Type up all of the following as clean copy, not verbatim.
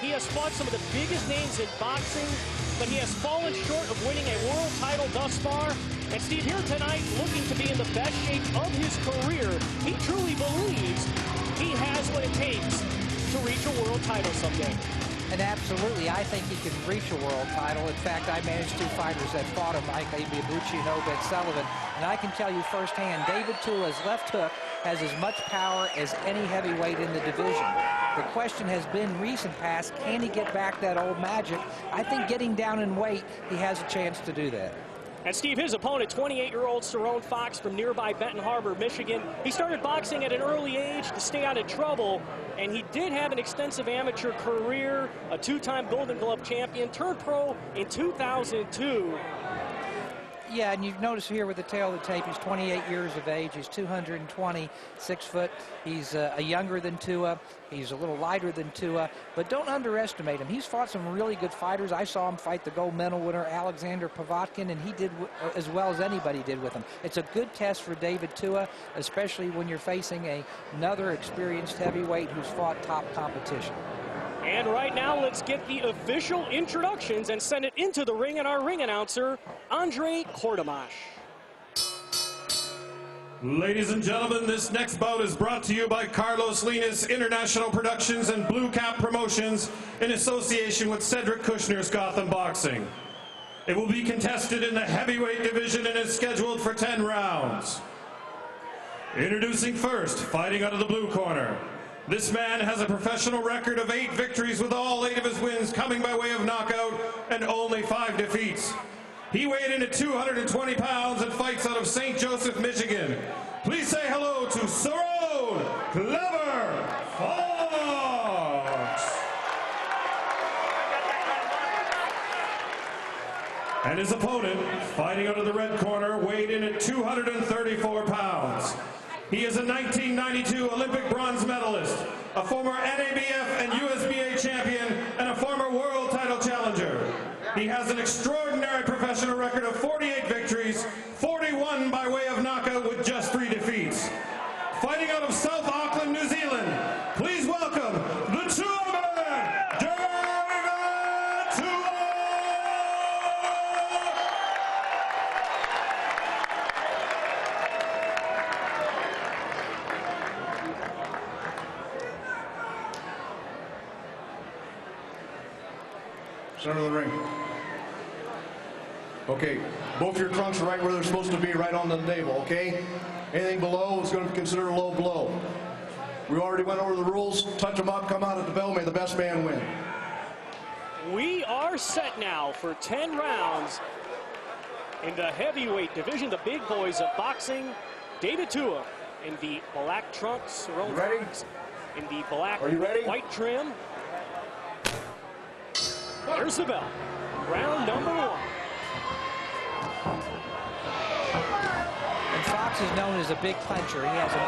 He has fought some of the biggest names in boxing, but he has fallen short of winning a world title thus far. And Steve, here tonight, looking to be in the best shape of his career, he truly believes he has what it takes to reach a world title someday. And absolutely, I think he can reach a world title. In fact, I managed 2 fighters that fought him, Mike Ibuchi and Obed Sullivan. And I can tell you firsthand, David Tua's left hook has as much power as any heavyweight in the division. The question has been recent past, can he get back that old magic? I think getting down in weight, he has a chance to do that. And Steve, his opponent, 28-year-old Cerrone Fox from nearby Benton Harbor, Michigan. He started boxing at an early age to stay out of trouble, and he did have an extensive amateur career, a 2-time Golden Glove champion, turned pro in 2002. Yeah, and you notice here with the tail of the tape, he's 28 years of age. He's 220, 6 foot. He's a younger than Tua. He's a little lighter than Tua, but don't underestimate him. He's fought some really good fighters. I saw him fight the gold medal winner, Alexander Povetkin, and he did as well as anybody did with him. It's a good test for David Tua, especially when you're facing another experienced heavyweight who's fought top competition. And right now, let's get the official introductions and send it into the ring, and our ring announcer, Andre Kordomash. Ladies and gentlemen, this next bout is brought to you by Carlos Linas International Productions and Blue Cap Promotions in association with Cedric Kushner's Gotham Boxing. It will be contested in the heavyweight division and is scheduled for 10 rounds. Introducing first, fighting out of the blue corner. This man has a professional record of 8 victories, with all 8 of his wins coming by way of knockout and only 5 defeats. He weighed in at 220 pounds and fights out of St. Joseph, Michigan. Please say hello to Cerrone Fox. And his opponent, fighting out of the red corner, weighed in at 234 pounds. He is a 1992 Olympic bronze medalist, a former NABF and USBA champion, and a former world title challenger. He has an extraordinary professional record of 48 victories, 41 by way of knockout with just 3 defeats. Fighting out of South Auckland, New Zealand, please welcome the Tua-man, David Tua! Center of the ring. Okay, both your trunks are right where they're supposed to be, right on the table, okay? Anything below is going to be considered a low blow. We already went over the rules. Touch them up, come out at the bell, may the best man win. We are set now for 10 rounds in the heavyweight division, the big boys of boxing. David Tua in the black trunks, Cerrone Fox in the black white trim. Here's the bell. Round number 1. And Fox is known as a big puncher. He has a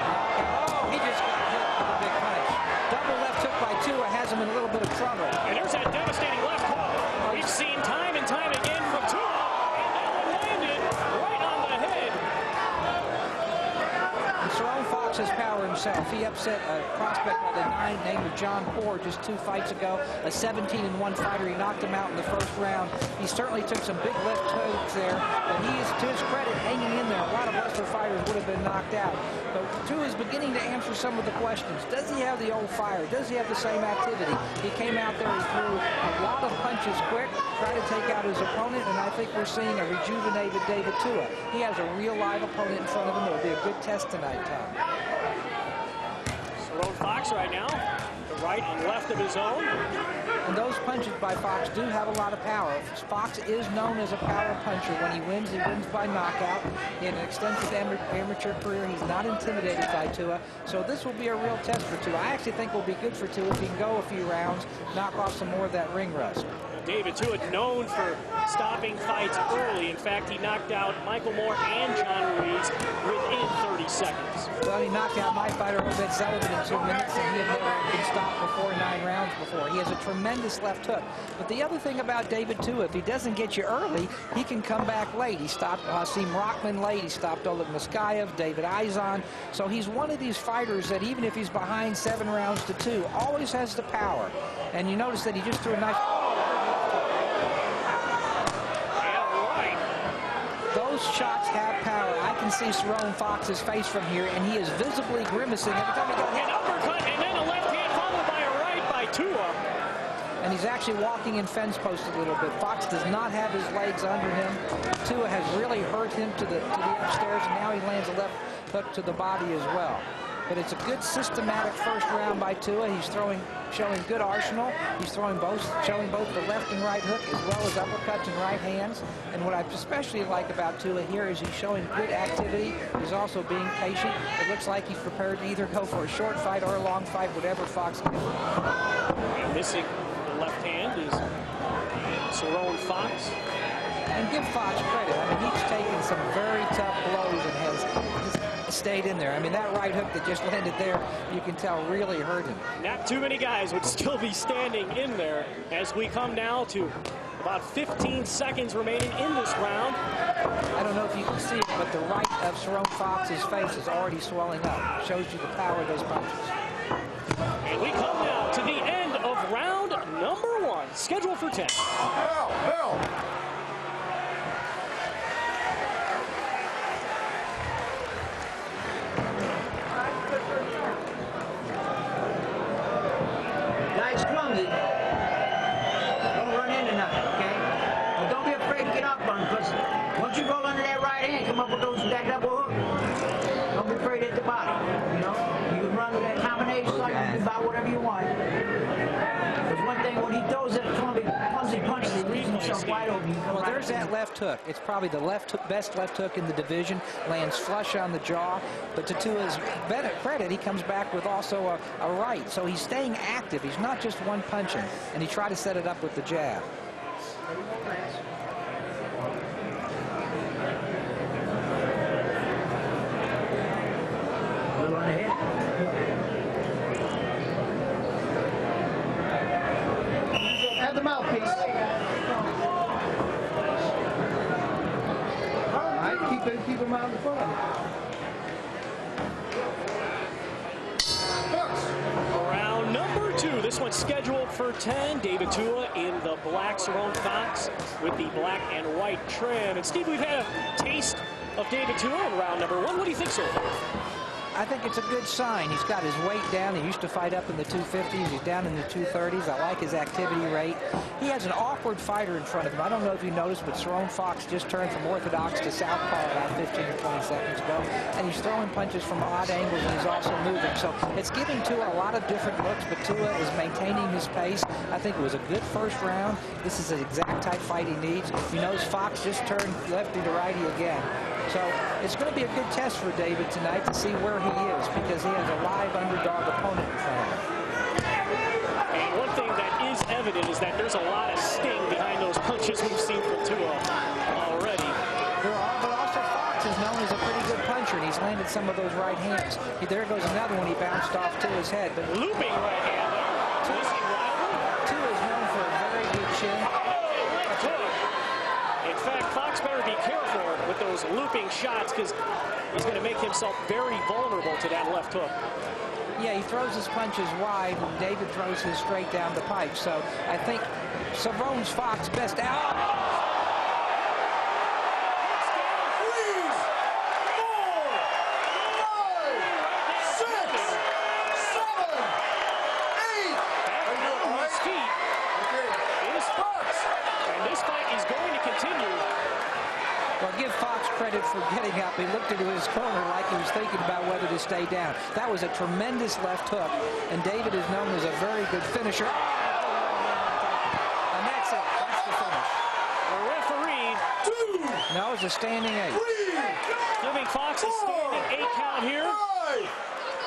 he just got hit with a big punch. Double left hook by Tua has him in a little bit of trouble. And there's that devastating left hook we've seen time and time again from Tua. And that one landed right on the head. And Cerrone Fox has power himself. He upset a prospect by the 9 named John Poor just 2 fights ago. A 17-1 fighter. He knocked him out in the first round. He certainly took some big left hooks there, and he is, to his credit, hanging in there. A lot of lesser fighters would have been knocked out. But Tua is beginning to answer some of the questions. Does he have the old fire? Does he have the same activity? He came out there, he threw a lot of punches quick, tried to take out his opponent, and I think we're seeing a rejuvenated David Tua. He has a real live opponent in front of him. It'll be a good test tonight, Tom. Cerrone Fox right now, the right and left of his own. And those punches by Fox do have a lot of power. Fox is known as a power puncher. When he wins by knockout. He had an extensive amateur career. He's not intimidated by Tua. So this will be a real test for Tua. I actually think will be good for Tua if he can go a few rounds, knock off some more of that ring rust. David Tua known for stopping fights early. In fact, he knocked out Michael Moore and John Ruiz within 30 seconds. Well, he knocked out my fighter, Obed Sullivan, in 2 minutes, and he had never been stopped before 9 rounds before. He has a tremendous left hook. But the other thing about David Tua, if he doesn't get you early, he can come back late. He stopped Hasim Rockman late. He stopped Oleg Muskayev, David Izon. So he's one of these fighters that even if he's behind 7 rounds to 2, always has the power. And you notice that he just threw a nice... Those shots have power. I can see Cerrone Fox's face from here, and he is visibly grimacing every time he goes. An uppercut, and then a left hand followed by a right by Tua. And he's actually walking in fence post a little bit. Fox does not have his legs under him. Tua has really hurt him to the upstairs, and now he lands a left hook to the body as well. But it's a good systematic first round by Tua. He's showing good arsenal. He's showing both the left and right hook as well as uppercuts and right hands. And what I especially like about Tua here is he's showing good activity. He's also being patient. It looks like he's prepared to either go for a short fight or a long fight, whatever Fox can do. And missing the left hand is Cerrone Fox. And give Fox credit. I mean, he's taken some very tough blows and has just stayed in there. I mean, that right hook that just landed there, you can tell really hurt him. Not too many guys would still be standing in there as we come now to about 15 seconds remaining in this round. I don't know if you can see it, but the right of Cerrone Fox's face is already swelling up. Shows you the power of those punches. And we come now to the end of round number 1, scheduled for 10. Bell. Guy's clumsy. Don't run into nothing, okay? But don't be afraid to get up on him, because once you roll under that right hand, come up with that double hook, don't be afraid to hit the body, you know? You can run with that combination like about whatever you want. There's one thing, when he throws that clumsy punch, he leaves himself wide open. Well, there's that left hook. It's probably the best left hook in the division. Lands flush on the jaw. But to Tua's credit, he comes back with also a right. So he's staying active. He's not just one punching. And he tried to set it up with the jab. A little on the head. Add the mouthpiece. All right, keep him out in front of him. Round number 2. This one's scheduled for 10. David Tua in the black, Cerrone Fox with the black and white trim. And Steve, we've had a taste of David Tua in round number 1. What do you think so far? I think it's a good sign. He's got his weight down. He used to fight up in the 250s. He's down in the 230s. I like his activity rate. He has an awkward fighter in front of him. I don't know if you noticed, but Cerrone Fox just turned from orthodox to southpaw about 15 or 20 seconds ago. And he's throwing punches from odd angles, and he's also moving. So it's giving Tua a lot of different looks, but Tua is maintaining his pace. I think it was a good first round. This is the exact type fight he needs. He knows Fox just turned lefty to righty again. So it's going to be a good test for David tonight to see where he is, because he has a live underdog opponent in front of him. And one thing that is evident is that there's a lot of sting behind those punches we've seen from Tua already. But also Fox is known as a pretty good puncher, and he's landed some of those right hands. There goes another one. He bounced off Tua's head. But Looping right hand there. Twisting wildly. Tua is known for a very good chin. In fact, Fox better be careful with those looping shots, because he's going to make himself very vulnerable to that left hook. Yeah, he throws his punches wide, and David throws his straight down the pipe. So I think Cerrone Fox best out. 3, 4, 5, 6, 7, 8. And this fight is going to continue. Well, give Fox credit for getting up. He looked into his corner like he was thinking about whether to stay down. That was a tremendous left hook, and David is known as a very good finisher. And that's it. That's the finish. The referee. 2. No, it's a standing 8. 3. Giving Fox a standing 8 count here. 5.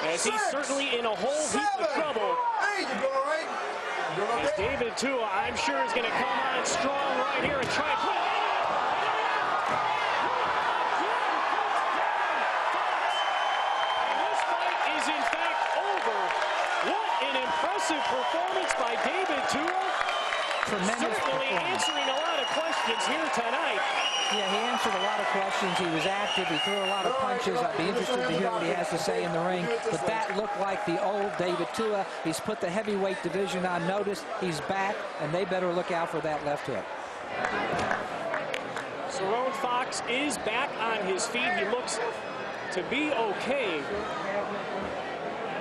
as he's certainly in a whole heap of trouble. Hey, you doing all right? You doing As okay? David Tua, I'm sure, is going to come on strong right here and try and put it in. And this fight is in fact over. What an impressive performance by David Tua. Tremendous Certainly performance. answering a lot of questions here tonight. Yeah, he answered a lot of questions. He was active. He threw a lot of punches. I'd be interested to hear what he has to say in the ring. But that looked like the old David Tua. He's put the heavyweight division on notice. He's back, and they better look out for that left hook. Cerrone Fox is back on his feet. He looks to be okay.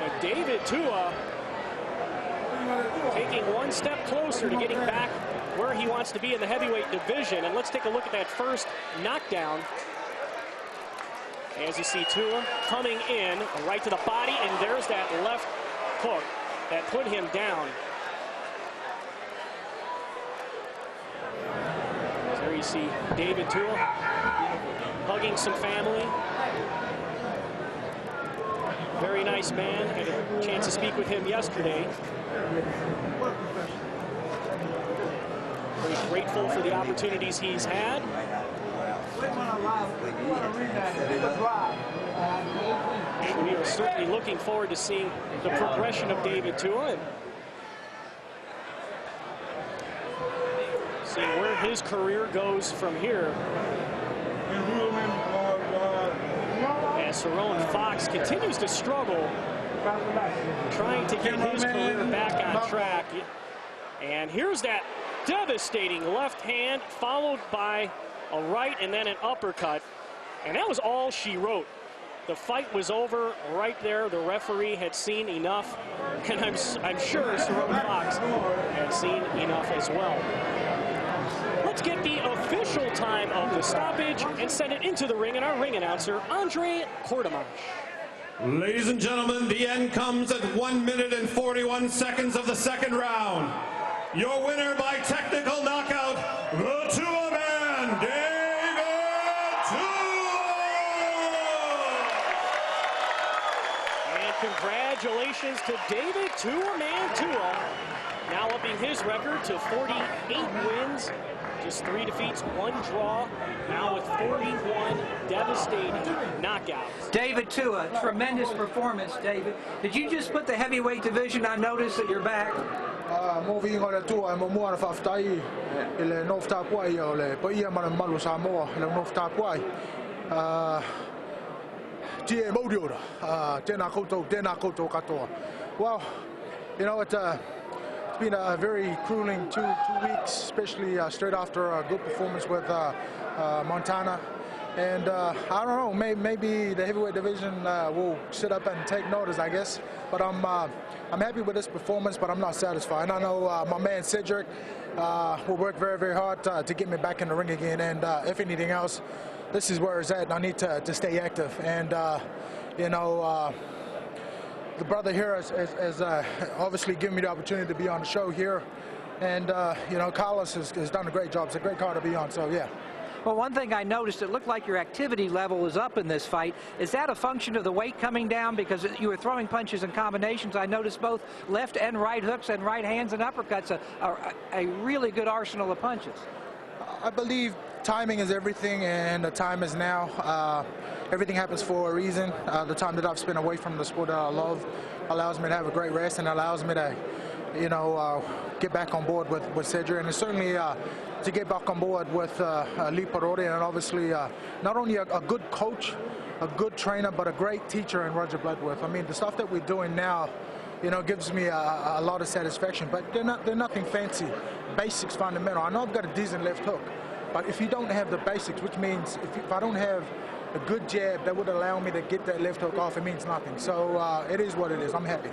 But David Tua taking one step closer to getting back where he wants to be in the heavyweight division. And let's take a look at that first knockdown. As you see Tua coming in, right to the body, and there's that left hook that put him down. There you see David Tua hugging some family. Very nice man. Had a chance to speak with him yesterday. Very grateful for the opportunities he's had. We are certainly looking forward to seeing the progression of David Tua and seeing where his career goes from here. As Cerrone Fox continues to struggle, trying to get his career back on track. And here's that devastating left hand, followed by a right and then an uppercut. And that was all she wrote. The fight was over right there. The referee had seen enough, and I'm sure Cerrone Fox had seen enough as well. Let's get the official time of the stoppage and send it into the ring, and our ring announcer, Andre Cordemarch. Ladies and gentlemen, the end comes at 1 minute and 41 seconds of the second round. Your winner by technical knockout, the Tua Man, David Tua! And congratulations to David Tua Man Tua, now upping his record to 48 wins. Just 3 defeats, 1 draw, now with 41 devastating knockouts. David Tua, tremendous performance, David. Did you just put the heavyweight division on notice that you're back? Moving on the tour, I'm more of a il North Tapway, but yeah, man, Malusa more, North Tapway. Tia Modio, Denakoto Katoa. Well, you know, it's been a very grueling two weeks, especially straight after a good performance with Montana. And I don't know, maybe the heavyweight division will sit up and take notice, I guess. But I'm happy with this performance, but I'm not satisfied. And I know my man Cedric will work very, very hard to get me back in the ring again. And if anything else, this is where it's at. And I need to stay active. And you know, the brother here has obviously given me the opportunity to be on the show here. And you know, Carlos has done a great job. It's a great card to be on. So yeah. Well, one thing I noticed, it looked like your activity level was up in this fight. Is that a function of the weight coming down? Because you were throwing punches and combinations. I noticed both left and right hooks and right hands and uppercuts, a really good arsenal of punches. I believe timing is everything, and the time is now. Everything happens for a reason. The time that I've spent away from the sport that I love allows me to have a great rest and allows me to, you know, get back on board with Cedric, and it's certainly to get back on board with Lee Parodi, and obviously not only a good coach, a good trainer, but a great teacher in Roger Bloodworth. I mean, the stuff that we're doing now, you know, gives me a lot of satisfaction, but they're nothing fancy. Basics, fundamental. I know I've got a decent left hook, but if you don't have the basics, which means if I don't have a good jab that would allow me to get that left hook off, it means nothing. So it is what it is. I'm happy.